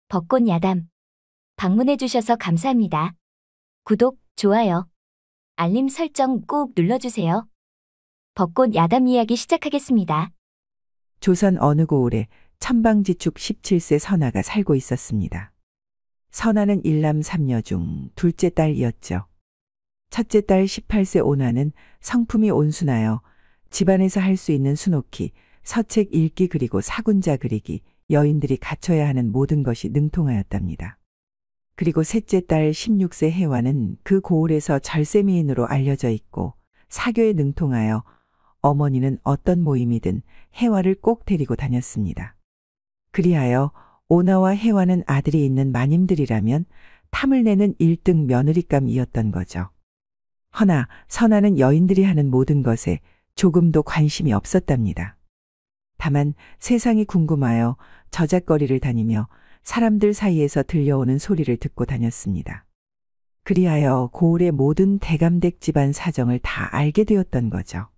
벚꽃 야담. 방문해주셔서 감사합니다. 구독, 좋아요, 알림 설정 꼭 눌러주세요. 벚꽃 야담 이야기 시작하겠습니다. 조선 어느 고을에 천방지축 17세 선아가 살고 있었습니다. 선아는 일남 삼녀 중 둘째 딸이었죠. 첫째 딸 18세 오나는 성품이 온순하여 집안에서 할 수 있는 수놓기, 서책 읽기 그리고 사군자 그리기, 여인들이 갖춰야 하는 모든 것이 능통하였답니다. 그리고 셋째 딸 16세 혜화는 그 고을에서 절세미인으로 알려져 있고 사교에 능통하여 어머니는 어떤 모임이든 혜화를 꼭 데리고 다녔습니다. 그리하여 오나와 혜화는 아들이 있는 마님들이라면 탐을 내는 1등 며느리감이었던 거죠. 허나 선아는 여인들이 하는 모든 것에 조금도 관심이 없었답니다. 다만 세상이 궁금하여 저작거리를 다니며 사람들 사이에서 들려오는 소리를 듣고 다녔습니다. 그리하여 고을의 모든 대감댁 집안 사정을 다 알게 되었던 거죠.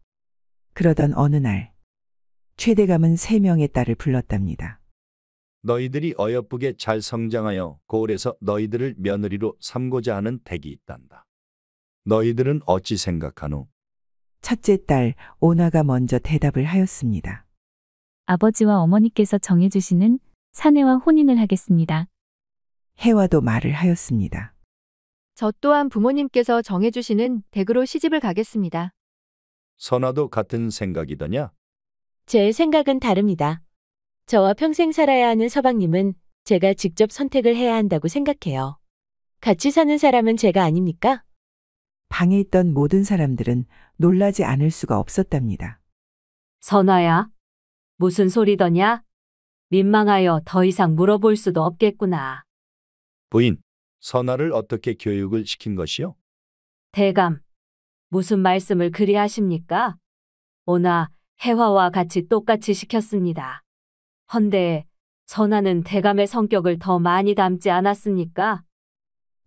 그러던 어느 날 최대감은 3명의 딸을 불렀답니다. 너희들이 어여쁘게 잘 성장하여 고을에서 너희들을 며느리로 삼고자 하는 댁이 있단다. 너희들은 어찌 생각하노? 첫째 딸 오나가 먼저 대답을 하였습니다. 아버지와 어머니께서 정해주시는 사내와 혼인을 하겠습니다. 혜화도 말을 하였습니다. 저 또한 부모님께서 정해주시는 댁으로 시집을 가겠습니다. 선아도 같은 생각이더냐? 제 생각은 다릅니다. 저와 평생 살아야 하는 서방님은 제가 직접 선택을 해야 한다고 생각해요. 같이 사는 사람은 제가 아닙니까? 방에 있던 모든 사람들은 놀라지 않을 수가 없었답니다. 선아야, 무슨 소리더냐? 민망하여 더 이상 물어볼 수도 없겠구나. 부인, 선아를 어떻게 교육을 시킨 것이요? 대감, 무슨 말씀을 그리 하십니까? 오나 혜화와 같이 똑같이 시켰습니다. 헌데 선아는 대감의 성격을 더 많이 닮지 않았습니까?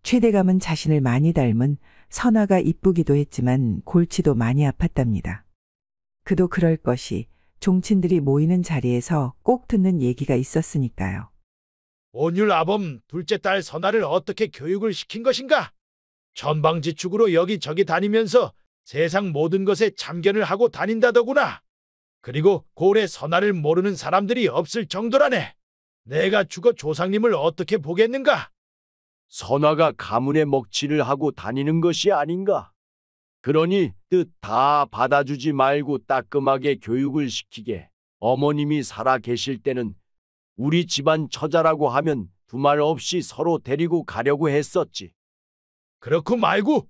최대감은 자신을 많이 닮은 선아가 이쁘기도 했지만 골치도 많이 아팠답니다. 그도 그럴 것이 종친들이 모이는 자리에서 꼭 듣는 얘기가 있었으니까요. 온율아범 둘째 딸 선아를 어떻게 교육을 시킨 것인가? 천방지축으로 여기저기 다니면서 세상 모든 것에 참견을 하고 다닌다더구나. 그리고 고을에 선아를 모르는 사람들이 없을 정도라네. 내가 죽어 조상님을 어떻게 보겠는가? 선아가 가문의 먹칠을 하고 다니는 것이 아닌가? 그러니 뜻 다 받아주지 말고 따끔하게 교육을 시키게. 어머님이 살아 계실 때는 우리 집안 처자라고 하면 두말 없이 서로 데리고 가려고 했었지. 그렇고 말고.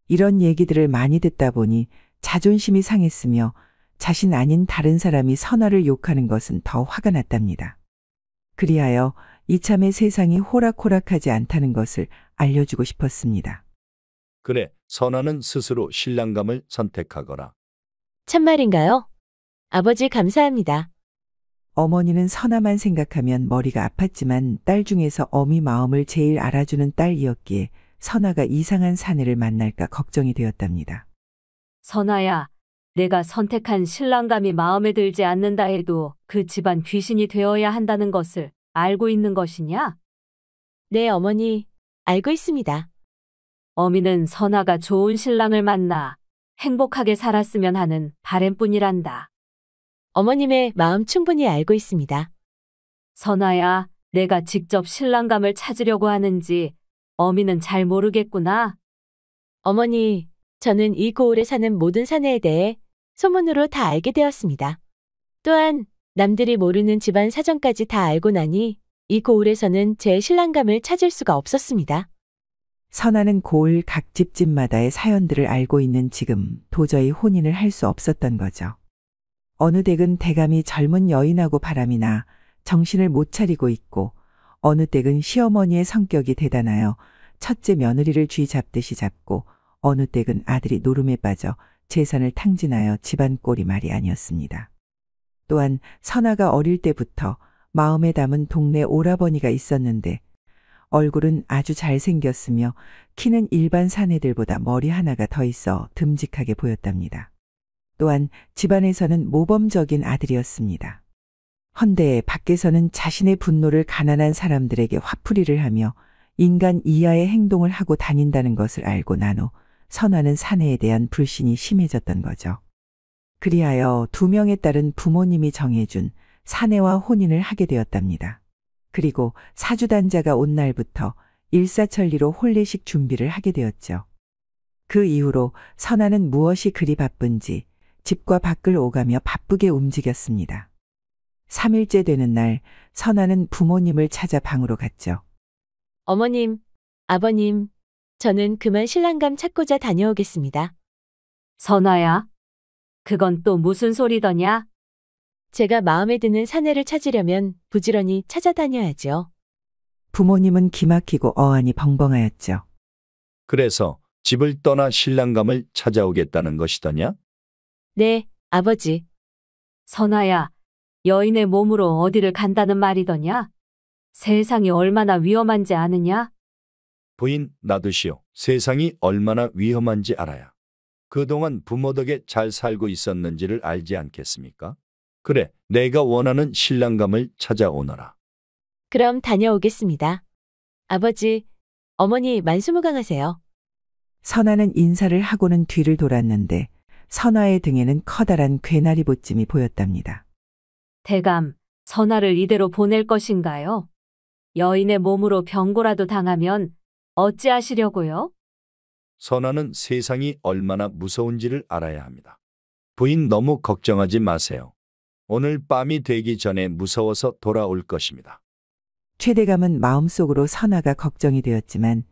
이런 얘기들을 많이 듣다 보니 자존심이 상했으며 자신 아닌 다른 사람이 선아를 욕하는 것은 더 화가 났답니다. 그리하여 이참에 세상이 호락호락하지 않다는 것을 알려주고 싶었습니다. 그래, 선아는 스스로 신랑감을 선택하거라. 참말인가요? 아버지 감사합니다. 어머니는 선아만 생각하면 머리가 아팠지만 딸 중에서 어미 마음을 제일 알아주는 딸이었기에 선아가 이상한 사내를 만날까 걱정이 되었답니다. 선아야, 내가 선택한 신랑감이 마음에 들지 않는다 해도 그 집안 귀신이 되어야 한다는 것을 알고 있는 것이냐? 네, 어머니, 알고 있습니다. 어미는 선아가 좋은 신랑을 만나 행복하게 살았으면 하는 바램뿐이란다. 어머님의 마음 충분히 알고 있습니다. 선아야, 내가 직접 신랑감을 찾으려고 하는지 어미는 잘 모르겠구나. 어머니, 저는 이 고을에 사는 모든 사내에 대해 소문으로 다 알게 되었습니다. 또한 남들이 모르는 집안 사정까지 다 알고 나니 이 고을에서는 제 신랑감을 찾을 수가 없었습니다. 선아는 고을 각 집마다의 사연들을 알고 있는 지금 도저히 혼인을 할 수 없었던 거죠. 어느 댁은 대감이 젊은 여인하고 바람이 나 정신을 못 차리고 있고 어느 댁은 시어머니의 성격이 대단하여 첫째 며느리를 쥐 잡듯이 잡고 어느 댁은 아들이 노름에 빠져 재산을 탕진하여 집안 꼴이 말이 아니었습니다. 또한 선아가 어릴 때부터 마음에 담은 동네 오라버니가 있었는데 얼굴은 아주 잘생겼으며 키는 일반 사내들보다 머리 하나가 더 있어 듬직하게 보였답니다. 또한 집안에서는 모범적인 아들이었습니다. 헌데 밖에서는 자신의 분노를 가난한 사람들에게 화풀이를 하며 인간 이하의 행동을 하고 다닌다는 것을 알고 난 후 선화는 사내에 대한 불신이 심해졌던 거죠. 그리하여 2명의 딸은 부모님이 정해준 사내와 혼인을 하게 되었답니다. 그리고 사주단자가 온 날부터 일사천리로 혼례식 준비를 하게 되었죠. 그 이후로 선화는 무엇이 그리 바쁜지 집과 밖을 오가며 바쁘게 움직였습니다. 3일째 되는 날 선화는 부모님을 찾아 방으로 갔죠. 어머님, 아버님, 저는 그만 신랑감 찾고자 다녀오겠습니다. 선아야, 그건 또 무슨 소리더냐? 제가 마음에 드는 사내를 찾으려면 부지런히 찾아다녀야죠. 부모님은 기막히고 어안이 벙벙하였죠. 그래서 집을 떠나 신랑감을 찾아오겠다는 것이더냐? 네, 아버지. 선아야, 여인의 몸으로 어디를 간다는 말이더냐? 세상이 얼마나 위험한지 아느냐? 부인 놔두시오. 세상이 얼마나 위험한지 알아야 그동안 부모 덕에 잘 살고 있었는지를 알지 않겠습니까? 그래, 내가 원하는 신랑감을 찾아오너라. 그럼 다녀오겠습니다. 아버지, 어머니 만수무강하세요. 선화는 인사를 하고는 뒤를 돌았는데 선화의 등에는 커다란 괴나리 보찜이 보였답니다. 대감, 선아를 이대로 보낼 것인가요? 여인의 몸으로 병고라도 당하면 어찌하시려고요? 선화는 세상이 얼마나 무서운지를 알아야 합니다. 부인 너무 걱정하지 마세요. 오늘 밤이 되기 전에 무서워서 돌아올 것입니다. 최대감은 마음속으로 선화가 걱정이 되었지만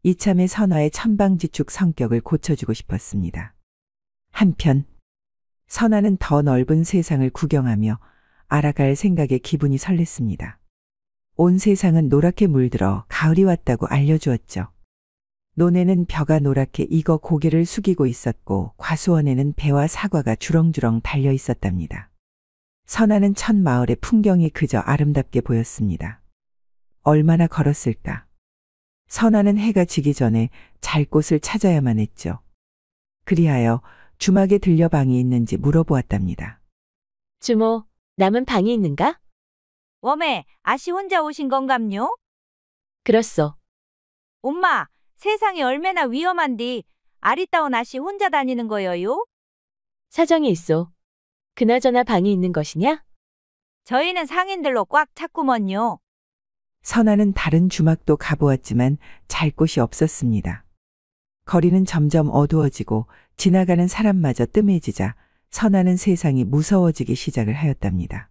이참에 선화의 천방지축 성격을 고쳐주고 싶었습니다. 한편 선화는 더 넓은 세상을 구경하며 알아갈 생각에 기분이 설렜습니다. 온 세상은 노랗게 물들어 가을이 왔다고 알려주었죠. 논에는 벼가 노랗게 익어 고개를 숙이고 있었고 과수원에는 배와 사과가 주렁주렁 달려 있었답니다. 선화는 첫 마을의 풍경이 그저 아름답게 보였습니다. 얼마나 걸었을까. 선화는 해가 지기 전에 잘 곳을 찾아야만 했죠. 그리하여 주막에 들려 방이 있는지 물어보았답니다. 주모, 남은 방이 있는가? 웜에 아씨 혼자 오신 건감요? 그렇소. 엄마, 세상이 얼마나 위험한디 아리따운 아씨 혼자 다니는 거여요? 사정이 있소. 그나저나 방이 있는 것이냐? 저희는 상인들로 꽉 찼구먼요. 선화는 다른 주막도 가보았지만 잘 곳이 없었습니다. 거리는 점점 어두워지고 지나가는 사람마저 뜸해지자 선화는 세상이 무서워지기 시작을 하였답니다.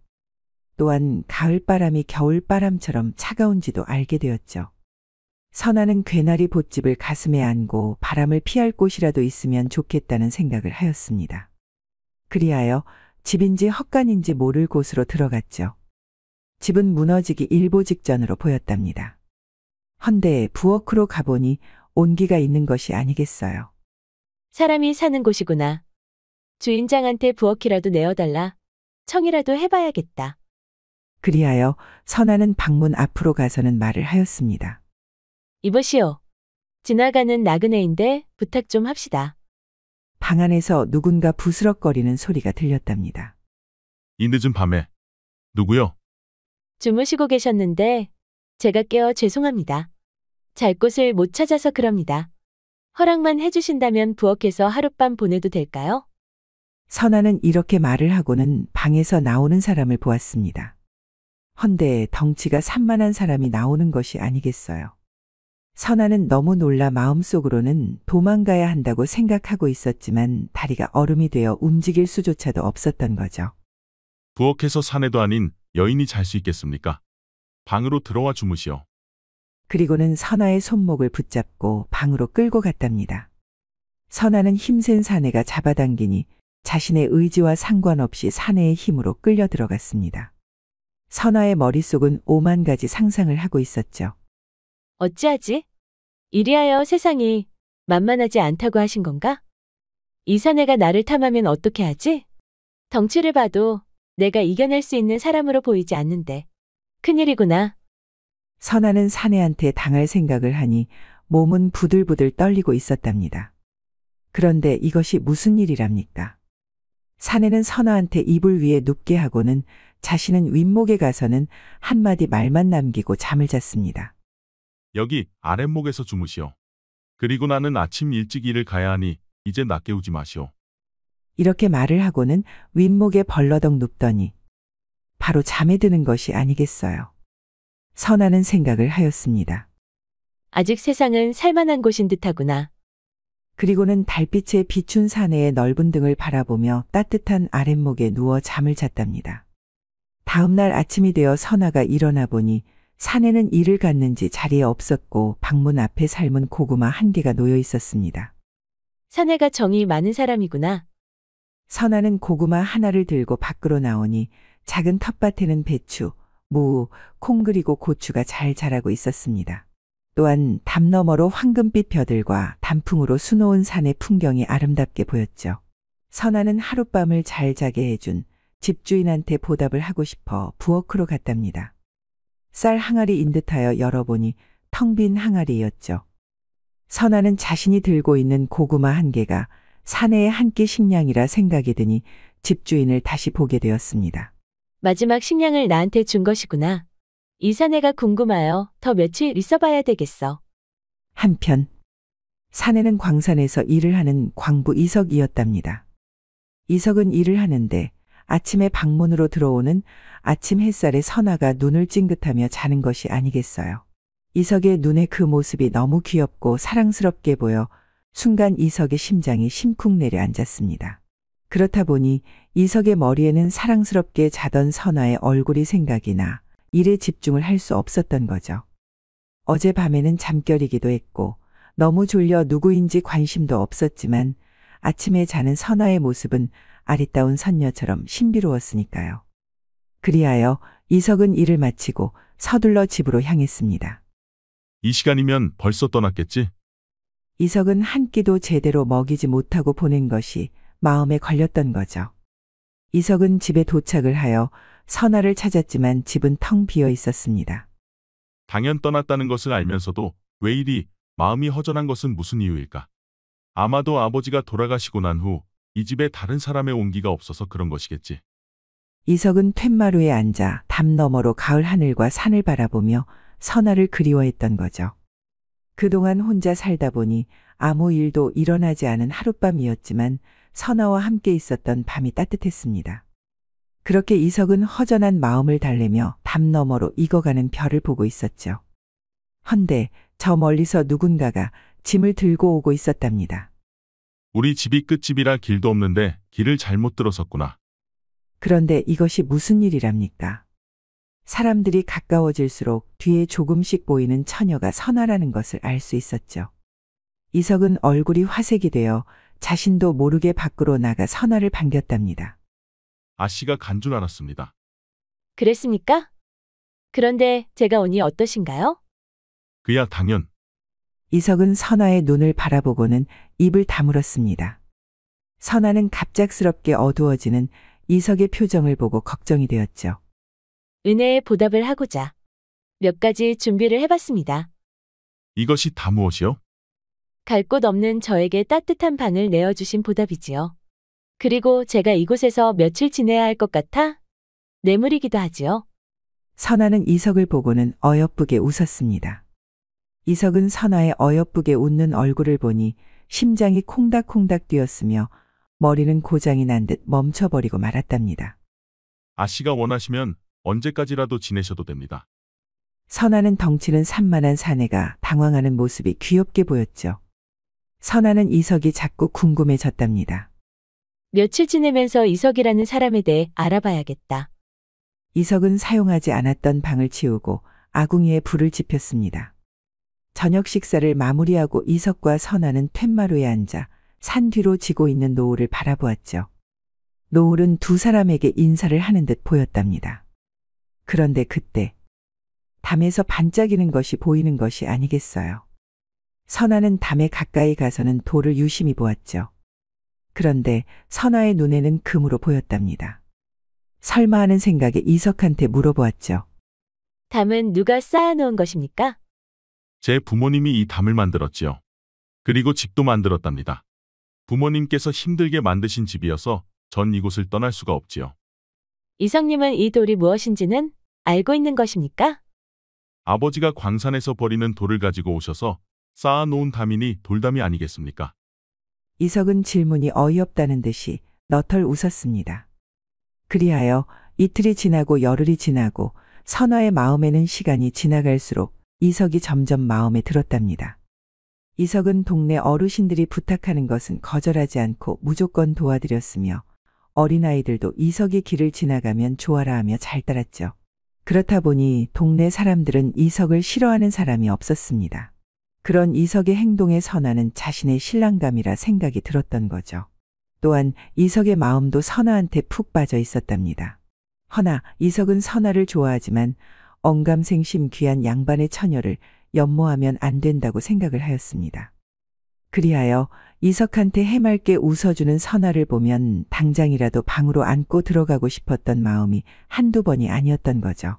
또한 가을바람이 겨울바람처럼 차가운지도 알게 되었죠. 선화는 괴나리 봇집을 가슴에 안고 바람을 피할 곳이라도 있으면 좋겠다는 생각을 하였습니다. 그리하여 집인지 헛간인지 모를 곳으로 들어갔죠. 집은 무너지기 일보 직전으로 보였답니다. 헌데 부엌으로 가보니 온기가 있는 것이 아니겠어요. 사람이 사는 곳이구나. 주인장한테 부엌이라도 내어달라. 청이라도 해봐야겠다. 그리하여 선화는 방문 앞으로 가서는 말을 하였습니다. 이보시오. 지나가는 나그네인데 부탁 좀 합시다. 방 안에서 누군가 부스럭거리는 소리가 들렸답니다. 이 늦은 밤에 누구요? 주무시고 계셨는데 제가 깨어 죄송합니다. 잘 곳을 못 찾아서 그럽니다. 허락만 해주신다면 부엌에서 하룻밤 보내도 될까요? 선화는 이렇게 말을 하고는 방에서 나오는 사람을 보았습니다. 헌데 덩치가 산만한 사람이 나오는 것이 아니겠어요. 선화는 너무 놀라 마음속으로는 도망가야 한다고 생각하고 있었지만 다리가 얼음이 되어 움직일 수조차도 없었던 거죠. 부엌에서 사내도 아닌 여인이 잘 수 있겠습니까? 방으로 들어와 주무시오. 그리고는 선화의 손목을 붙잡고 방으로 끌고 갔답니다. 선화는 힘센 사내가 잡아당기니 자신의 의지와 상관없이 사내의 힘으로 끌려 들어갔습니다. 선화의 머릿속은 오만 가지 상상을 하고 있었죠. 어찌하지? 이리하여 세상이 만만하지 않다고 하신 건가? 이 사내가 나를 탐하면 어떻게 하지? 덩치를 봐도 내가 이겨낼 수 있는 사람으로 보이지 않는데. 큰일이구나. 선화는 사내한테 당할 생각을 하니 몸은 부들부들 떨리고 있었답니다. 그런데 이것이 무슨 일이랍니까? 사내는 선화한테 이불 위에 눕게 하고는 자신은 윗목에 가서는 한마디 말만 남기고 잠을 잤습니다. 여기 아랫목에서 주무시오. 그리고 나는 아침 일찍 일을 가야 하니 이제 낮 깨우지 마시오. 이렇게 말을 하고는 윗목에 벌러덩 눕더니 바로 잠에 드는 것이 아니겠어요. 선하는 생각을 하였습니다. 아직 세상은 살만한 곳인 듯하구나. 그리고는 달빛에 비춘 사내의 넓은 등을 바라보며 따뜻한 아랫목에 누워 잠을 잤답니다. 다음 날 아침이 되어 선아가 일어나 보니 사내는 이를 갔는지 자리에 없었고 방문 앞에 삶은 고구마 한 개가 놓여 있었습니다. 사내가 정이 많은 사람이구나. 선아는 고구마 하나를 들고 밖으로 나오니 작은 텃밭에는 배추, 무, 콩 그리고 고추가 잘 자라고 있었습니다. 또한 담 너머로 황금빛 벼들과 단풍으로 수놓은 산의 풍경이 아름답게 보였죠. 선아는 하룻밤을 잘 자게 해준 집주인한테 보답을 하고 싶어 부엌으로 갔답니다. 쌀 항아리인 듯하여 열어보니 텅 빈 항아리였죠. 선아는 자신이 들고 있는 고구마 한 개가 사내의 한 끼 식량이라 생각이 드니 집주인을 다시 보게 되었습니다. 마지막 식량을 나한테 준 것이구나. 이 사내가 궁금하여 더 며칠 있어봐야 되겠어. 한편 사내는 광산에서 일을 하는 광부 이석이었답니다. 이석은 일을 하는데 아침에 방문으로 들어오는 아침 햇살에 선아가 눈을 찡긋하며 자는 것이 아니겠어요. 이석의 눈에 그 모습이 너무 귀엽고 사랑스럽게 보여 순간 이석의 심장이 심쿵 내려앉았습니다. 그렇다 보니 이석의 머리에는 사랑스럽게 자던 선아의 얼굴이 생각이 나 일에 집중을 할 수 없었던 거죠. 어젯밤에는 잠결이기도 했고 너무 졸려 누구인지 관심도 없었지만 아침에 자는 선아의 모습은 아리따운 선녀처럼 신비로웠으니까요. 그리하여 이석은 일을 마치고 서둘러 집으로 향했습니다. 이 시간이면 벌써 떠났겠지? 이석은 한 끼도 제대로 먹이지 못하고 보낸 것이 마음에 걸렸던 거죠. 이석은 집에 도착을 하여 선아를 찾았지만 집은 텅 비어 있었습니다. 당연 떠났다는 것을 알면서도 왜 이리 마음이 허전한 것은 무슨 이유일까? 아마도 아버지가 돌아가시고 난 후 이 집에 다른 사람의 온기가 없어서 그런 것이겠지. 이석은 툇마루에 앉아 담 너머로 가을 하늘과 산을 바라보며 선아를 그리워했던 거죠. 그동안 혼자 살다 보니 아무 일도 일어나지 않은 하룻밤이었지만 선아와 함께 있었던 밤이 따뜻했습니다. 그렇게 이석은 허전한 마음을 달래며 담 너머로 익어가는 별을 보고 있었죠. 헌데 저 멀리서 누군가가 짐을 들고 오고 있었답니다. 우리 집이 끝집이라 길도 없는데 길을 잘못 들어섰구나. 그런데 이것이 무슨 일이랍니까? 사람들이 가까워질수록 뒤에 조금씩 보이는 처녀가 선아라는 것을 알 수 있었죠. 이석은 얼굴이 화색이 되어 자신도 모르게 밖으로 나가 선아를 반겼답니다. 아씨가 간 줄 알았습니다. 그랬습니까? 그런데 제가 오니 어떠신가요? 그야 당연. 이석은 선아의 눈을 바라보고는 입을 다물었습니다. 선아는 갑작스럽게 어두워지는 이석의 표정을 보고 걱정이 되었죠. 은혜에 보답을 하고자 몇 가지 준비를 해봤습니다. 이것이 다 무엇이요? 갈 곳 없는 저에게 따뜻한 방을 내어주신 보답이지요. 그리고 제가 이곳에서 며칠 지내야 할 것 같아 뇌물이기도 하지요. 선아는 이석을 보고는 어여쁘게 웃었습니다. 이석은 선아의 어여쁘게 웃는 얼굴을 보니 심장이 콩닥콩닥 뛰었으며 머리는 고장이 난 듯 멈춰버리고 말았답니다. 아씨가 원하시면 언제까지라도 지내셔도 됩니다. 선아는 덩치는 산만한 사내가 당황하는 모습이 귀엽게 보였죠. 선아는 이석이 자꾸 궁금해졌답니다. 며칠 지내면서 이석이라는 사람에 대해 알아봐야겠다. 이석은 사용하지 않았던 방을 치우고 아궁이에 불을 지폈습니다. 저녁 식사를 마무리하고 이석과 선아는 툇마루에 앉아 산 뒤로 지고 있는 노을을 바라보았죠. 노을은 두 사람에게 인사를 하는 듯 보였답니다. 그런데 그때 담에서 반짝이는 것이 보이는 것이 아니겠어요. 선아는 담에 가까이 가서는 돌을 유심히 보았죠. 그런데 선아의 눈에는 금으로 보였답니다. 설마 하는 생각에 이석한테 물어보았죠. 담은 누가 쌓아놓은 것입니까? 제 부모님이 이 담을 만들었지요. 그리고 집도 만들었답니다. 부모님께서 힘들게 만드신 집이어서 전 이곳을 떠날 수가 없지요. 이성님은 이 돌이 무엇인지는 알고 있는 것입니까? 아버지가 광산에서 버리는 돌을 가지고 오셔서 쌓아놓은 담이니 돌담이 아니겠습니까? 이석은 질문이 어이없다는 듯이 너털 웃었습니다. 그리하여 이틀이 지나고 열흘이 지나고 선화의 마음에는 시간이 지나갈수록 이석이 점점 마음에 들었답니다. 이석은 동네 어르신들이 부탁하는 것은 거절하지 않고 무조건 도와드렸으며 어린아이들도 이석이 길을 지나가면 좋아라 하며 잘 따랐죠. 그렇다 보니 동네 사람들은 이석을 싫어하는 사람이 없었습니다. 그런 이석의 행동에 선화는 자신의 신랑감이라 생각이 들었던 거죠. 또한 이석의 마음도 선화한테 푹 빠져 있었답니다. 허나 이석은 선화를 좋아하지만 언감생심 귀한 양반의 처녀를 연모하면 안 된다고 생각을 하였습니다. 그리하여 이석한테 해맑게 웃어주는 선화를 보면 당장이라도 방으로 안고 들어가고 싶었던 마음이 한두 번이 아니었던 거죠.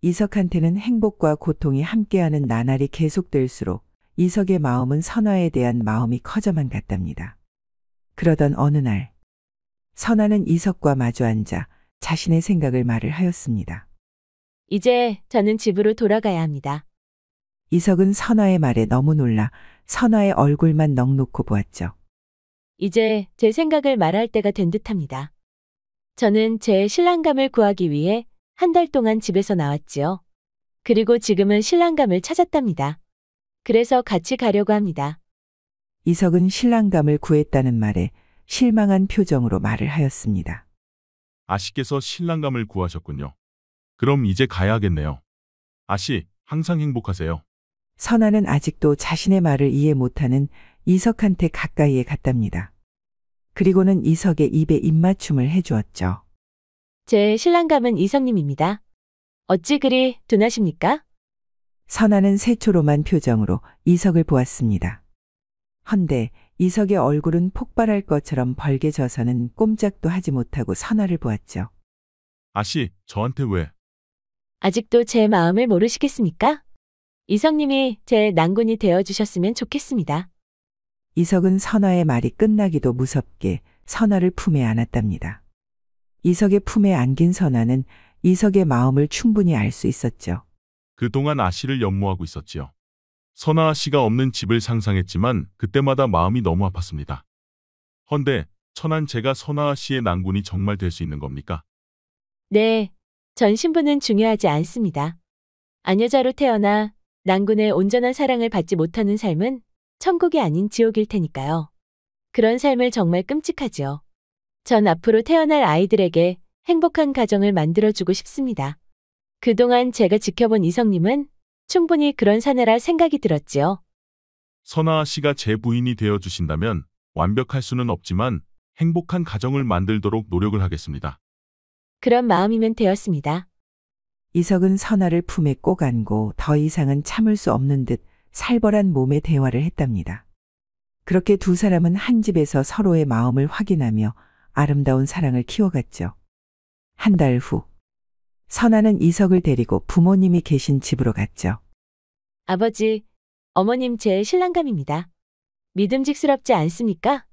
이석한테는 행복과 고통이 함께하는 나날이 계속될수록 이석의 마음은 선화에 대한 마음이 커져만 갔답니다. 그러던 어느 날 선화는 이석과 마주 앉아 자신의 생각을 말을 하였습니다. 이제 저는 집으로 돌아가야 합니다. 이석은 선화의 말에 너무 놀라 선화의 얼굴만 넋놓고 보았죠. 이제 제 생각을 말할 때가 된 듯합니다. 저는 제 신랑감을 구하기 위해 한 달 동안 집에서 나왔지요. 그리고 지금은 신랑감을 찾았답니다. 그래서 같이 가려고 합니다. 이석은 신랑감을 구했다는 말에 실망한 표정으로 말을 하였습니다. 아씨께서 신랑감을 구하셨군요. 그럼 이제 가야겠네요. 아씨, 항상 행복하세요. 선화는 아직도 자신의 말을 이해 못하는 이석한테 가까이에 갔답니다. 그리고는 이석의 입에 입맞춤을 해주었죠. 제 신랑감은 이성님입니다. 어찌 그리 둔하십니까? 선화는 새초롬한 표정으로 이석을 보았습니다. 헌데 이석의 얼굴은 폭발할 것처럼 벌개져서는 꼼짝도 하지 못하고 선화를 보았죠. 아씨, 저한테 왜? 아직도 제 마음을 모르시겠습니까? 이성님이 제 난군이 되어주셨으면 좋겠습니다. 이석은 선화의 말이 끝나기도 무섭게 선화를 품에 안았답니다. 이석의 품에 안긴 선화는 이석의 마음을 충분히 알 수 있었죠. 그동안 아씨를 연모하고 있었지요. 선아 씨가 없는 집을 상상했지만 그때마다 마음이 너무 아팠습니다. 헌데 천한 제가 선아 씨의 난군이 정말 될 수 있는 겁니까? 네, 전 신분은 중요하지 않습니다. 아녀자로 태어나 난군의 온전한 사랑을 받지 못하는 삶은 천국이 아닌 지옥일 테니까요. 그런 삶을 정말 끔찍하지요. 전 앞으로 태어날 아이들에게 행복한 가정을 만들어주고 싶습니다. 그동안 제가 지켜본 이성님은 충분히 그런 사내라 생각이 들었지요. 선아 씨가 제 부인이 되어주신다면 완벽할 수는 없지만 행복한 가정을 만들도록 노력을 하겠습니다. 그런 마음이면 되었습니다. 이석은 선화를 품에 꼭 안고 더 이상은 참을 수 없는 듯 살벌한 몸의 대화를 했답니다. 그렇게 두 사람은 한 집에서 서로의 마음을 확인하며 아름다운 사랑을 키워갔죠. 한 달 후, 선화는 이석을 데리고 부모님이 계신 집으로 갔죠. 아버지, 어머님 제 신랑감입니다. 믿음직스럽지 않습니까?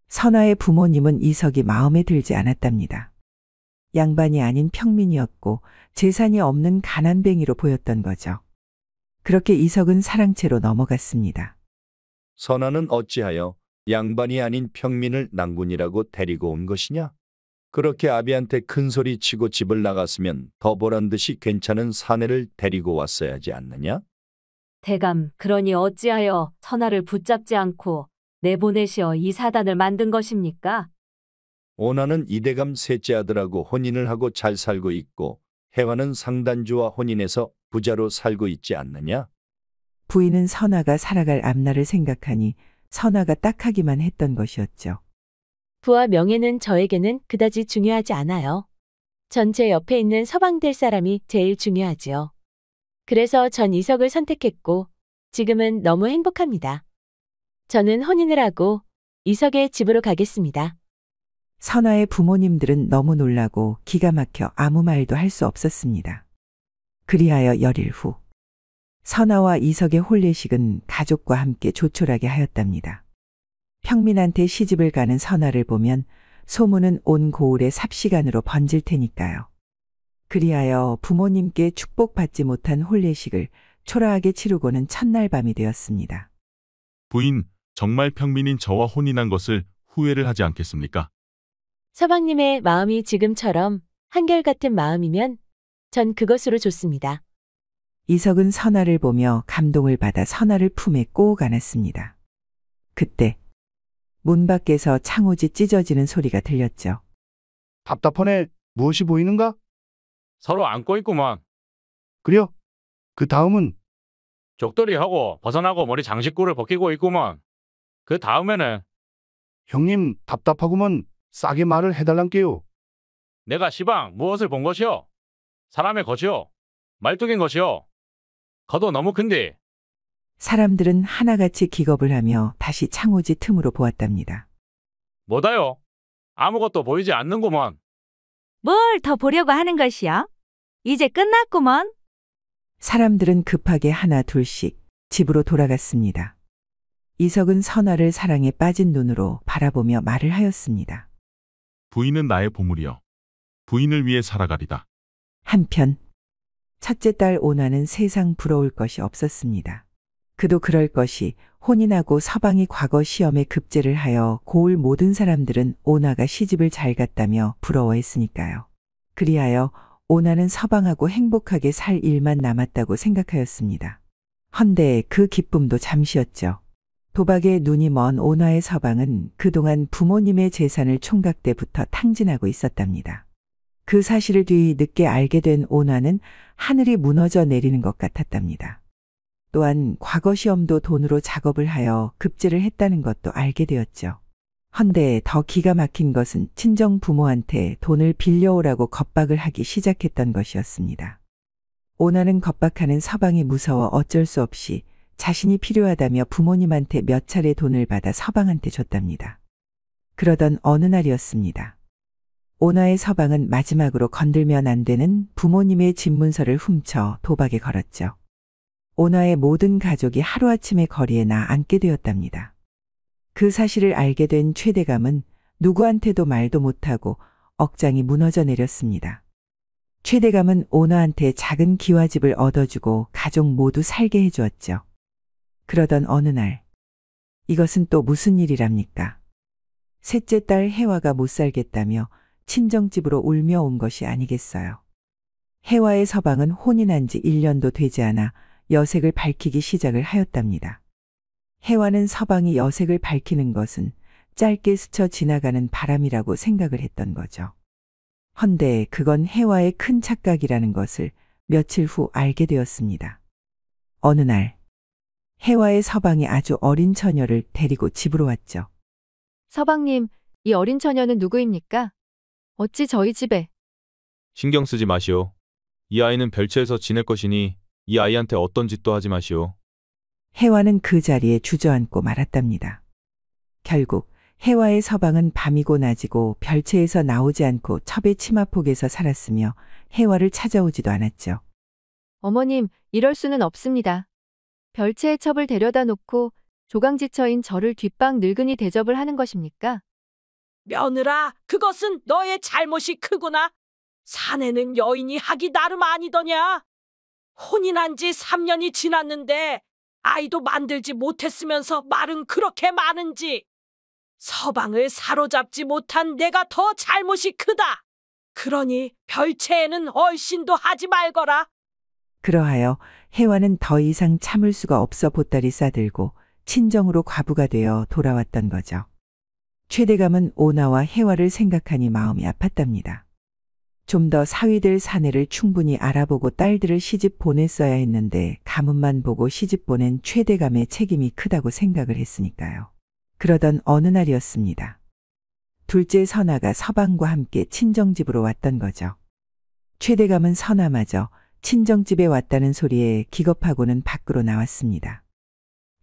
선화의 부모님은 이석이 마음에 들지 않았답니다. 양반이 아닌 평민이었고 재산이 없는 가난뱅이로 보였던 거죠. 그렇게 이석은 사랑채로 넘어갔습니다. 선화는 어찌하여 양반이 아닌 평민을 난군이라고 데리고 온 것이냐? 그렇게 아비한테 큰 소리 치고 집을 나갔으면 더 보란 듯이 괜찮은 사내를 데리고 왔어야지 않느냐? 대감, 그러니 어찌하여 선화를 붙잡지 않고 내보내시어 이 사단을 만든 것입니까? 오나는 이대감 셋째 아들하고 혼인을 하고 잘 살고 있고 해화는 상단주와 혼인해서 부자로 살고 있지 않느냐? 부인은 선화가 살아갈 앞날을 생각하니 선화가 딱하기만 했던 것이었죠. 부와 명예는 저에게는 그다지 중요하지 않아요. 전 제 옆에 있는 서방될 사람이 제일 중요하지요. 그래서 전 이석을 선택했고 지금은 너무 행복합니다. 저는 혼인을 하고 이석의 집으로 가겠습니다. 선화의 부모님들은 너무 놀라고 기가 막혀 아무 말도 할 수 없었습니다. 그리하여 열일 후 선화와 이석의 혼례식은 가족과 함께 조촐하게 하였답니다. 평민한테 시집을 가는 선화를 보면 소문은 온 고을에 삽시간으로 번질 테니까요. 그리하여 부모님께 축복받지 못한 혼례식을 초라하게 치르고는 첫날 밤이 되었습니다. 부인, 정말 평민인 저와 혼인한 것을 후회를 하지 않겠습니까? 서방님의 마음이 지금처럼 한결같은 마음이면 전 그것으로 좋습니다. 이석은 선아를 보며 감동을 받아 선아를 품에 꼭 안았습니다. 그때 문 밖에서 창호지 찢어지는 소리가 들렸죠. 답답하네. 무엇이 보이는가? 서로 안고 있구만. 그려? 그 다음은? 족돌이하고 벗어나고 머리 장식구를 벗기고 있구만. 그 다음에는 형님 답답하구먼. 싸게 말을 해달란께요. 내가 시방 무엇을 본 것이오? 사람의 것이오? 말뚝인 것이오? 거도 너무 큰데. 사람들은 하나같이 기겁을 하며 다시 창호지 틈으로 보았답니다. 뭐다요? 아무것도 보이지 않는구먼. 뭘 더 보려고 하는 것이야? 이제 끝났구먼. 사람들은 급하게 하나 둘씩 집으로 돌아갔습니다. 이석은 선아를 사랑에 빠진 눈으로 바라보며 말을 하였습니다. 부인은 나의 보물이여. 부인을 위해 살아가리다. 한편 첫째 딸 오나는 세상 부러울 것이 없었습니다. 그도 그럴 것이 혼인하고 서방이 과거 시험에 급제를 하여 고을 모든 사람들은 오나가 시집을 잘 갔다며 부러워했으니까요. 그리하여 오나는 서방하고 행복하게 살 일만 남았다고 생각하였습니다. 헌데 그 기쁨도 잠시였죠. 도박에 눈이 먼 오나의 서방은 그동안 부모님의 재산을 총각 때부터 탕진하고 있었답니다. 그 사실을 뒤늦게 알게 된 오나는 하늘이 무너져 내리는 것 같았답니다. 또한 과거 시험도 돈으로 작업을 하여 급제를 했다는 것도 알게 되었죠. 헌데 더 기가 막힌 것은 친정 부모한테 돈을 빌려오라고 겁박을 하기 시작했던 것이었습니다. 오나는 겁박하는 서방이 무서워 어쩔 수 없이 자신이 필요하다며 부모님한테 몇 차례 돈을 받아 서방한테 줬답니다. 그러던 어느 날이었습니다. 오나의 서방은 마지막으로 건들면 안 되는 부모님의 집문서를 훔쳐 도박에 걸었죠. 오나의 모든 가족이 하루아침에 거리에 나앉게 되었답니다. 그 사실을 알게 된 최대감은 누구한테도 말도 못하고 억장이 무너져 내렸습니다. 최대감은 오나한테 작은 기와집을 얻어주고 가족 모두 살게 해주었죠. 그러던 어느 날, 이것은 또 무슨 일이랍니까? 셋째 딸 혜화가 못 살겠다며 친정집으로 울며 온 것이 아니겠어요. 혜화의 서방은 혼인한 지 1년도 되지 않아 여색을 밝히기 시작을 하였답니다. 혜화는 서방이 여색을 밝히는 것은 짧게 스쳐 지나가는 바람이라고 생각을 했던 거죠. 헌데 그건 혜화의 큰 착각이라는 것을 며칠 후 알게 되었습니다. 어느 날 혜화의 서방이 아주 어린 처녀를 데리고 집으로 왔죠. 서방님, 이 어린 처녀는 누구입니까? 어찌 저희 집에? 신경 쓰지 마시오. 이 아이는 별채에서 지낼 것이니 이 아이한테 어떤 짓도 하지 마시오. 혜화는 그 자리에 주저앉고 말았답니다. 결국 혜화의 서방은 밤이고 낮이고 별채에서 나오지 않고 첩의 치마폭에서 살았으며 혜화를 찾아오지도 않았죠. 어머님, 이럴 수는 없습니다. 별채의 첩을 데려다 놓고 조강지처인 저를 뒷방 늙은이 대접을 하는 것입니까? 며느라, 그것은 너의 잘못이 크구나. 사내는 여인이 하기 나름 아니더냐. 혼인한 지 3년이 지났는데 아이도 만들지 못했으면서 말은 그렇게 많은지. 서방을 사로잡지 못한 내가 더 잘못이 크다. 그러니 별채에는 얼씬도 하지 말거라. 그러하여 혜화는 더 이상 참을 수가 없어 보따리 싸들고 친정으로 과부가 되어 돌아왔던 거죠. 최대감은 오나와 혜화를 생각하니 마음이 아팠답니다. 좀 더 사위될 사내를 충분히 알아보고 딸들을 시집 보냈어야 했는데 가문만 보고 시집 보낸 최대감의 책임이 크다고 생각을 했으니까요. 그러던 어느 날이었습니다. 둘째 선아가 서방과 함께 친정집으로 왔던 거죠. 최대감은 선아마저 친정집에 왔다는 소리에 기겁하고는 밖으로 나왔습니다.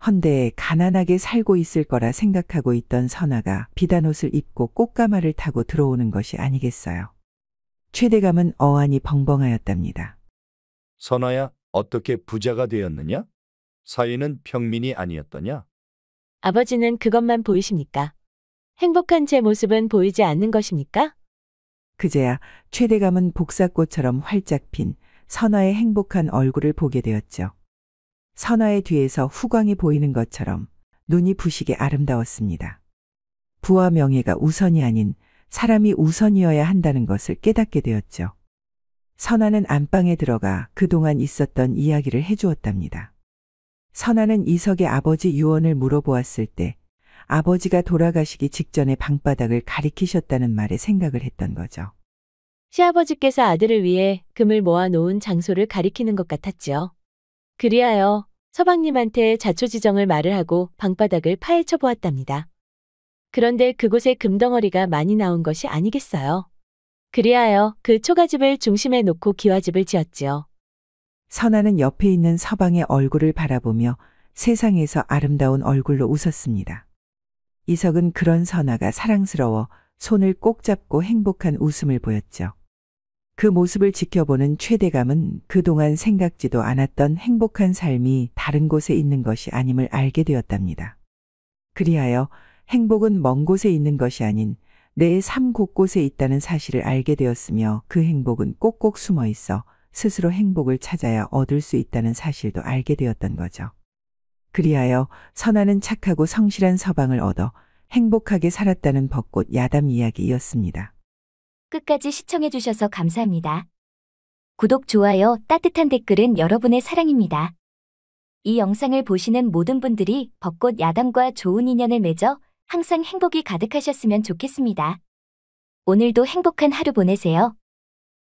헌데 가난하게 살고 있을 거라 생각하고 있던 선아가 비단옷을 입고 꽃가마를 타고 들어오는 것이 아니겠어요. 최대감은 어안이 벙벙하였답니다. 선아야, 어떻게 부자가 되었느냐? 사위는 평민이 아니었더냐? 아버지는 그것만 보이십니까? 행복한 제 모습은 보이지 않는 것입니까? 그제야 최대감은 복사꽃처럼 활짝 핀 선아의 행복한 얼굴을 보게 되었죠. 선아의 뒤에서 후광이 보이는 것처럼 눈이 부시게 아름다웠습니다. 부와 명예가 우선이 아닌 사람이 우선이어야 한다는 것을 깨닫게 되었죠. 선아는 안방에 들어가 그동안 있었던 이야기를 해주었답니다. 선아는 이석의 아버지 유언을 물어보았을 때 아버지가 돌아가시기 직전에 방바닥을 가리키셨다는 말에 생각을 했던 거죠. 시아버지께서 아들을 위해 금을 모아놓은 장소를 가리키는 것 같았지요. 그리하여 서방님한테 자초지정을 말을 하고 방바닥을 파헤쳐 보았답니다. 그런데 그곳에 금덩어리가 많이 나온 것이 아니겠어요. 그리하여 그 초가집을 중심에 놓고 기와집을 지었지요. 선아는 옆에 있는 서방의 얼굴을 바라보며 세상에서 아름다운 얼굴로 웃었습니다. 이석은 그런 선아가 사랑스러워 손을 꼭 잡고 행복한 웃음을 보였죠. 그 모습을 지켜보는 최대감은 그동안 생각지도 않았던 행복한 삶이 다른 곳에 있는 것이 아님을 알게 되었답니다. 그리하여 행복은 먼 곳에 있는 것이 아닌 내 삶 곳곳에 있다는 사실을 알게 되었으며 그 행복은 꼭꼭 숨어 있어 스스로 행복을 찾아야 얻을 수 있다는 사실도 알게 되었던 거죠. 그리하여 선아는 착하고 성실한 서방을 얻어 행복하게 살았다는 벚꽃 야담 이야기였습니다. 끝까지 시청해주셔서 감사합니다. 구독, 좋아요, 따뜻한 댓글은 여러분의 사랑입니다. 이 영상을 보시는 모든 분들이 벚꽃 야담과 좋은 인연을 맺어 항상 행복이 가득하셨으면 좋겠습니다. 오늘도 행복한 하루 보내세요.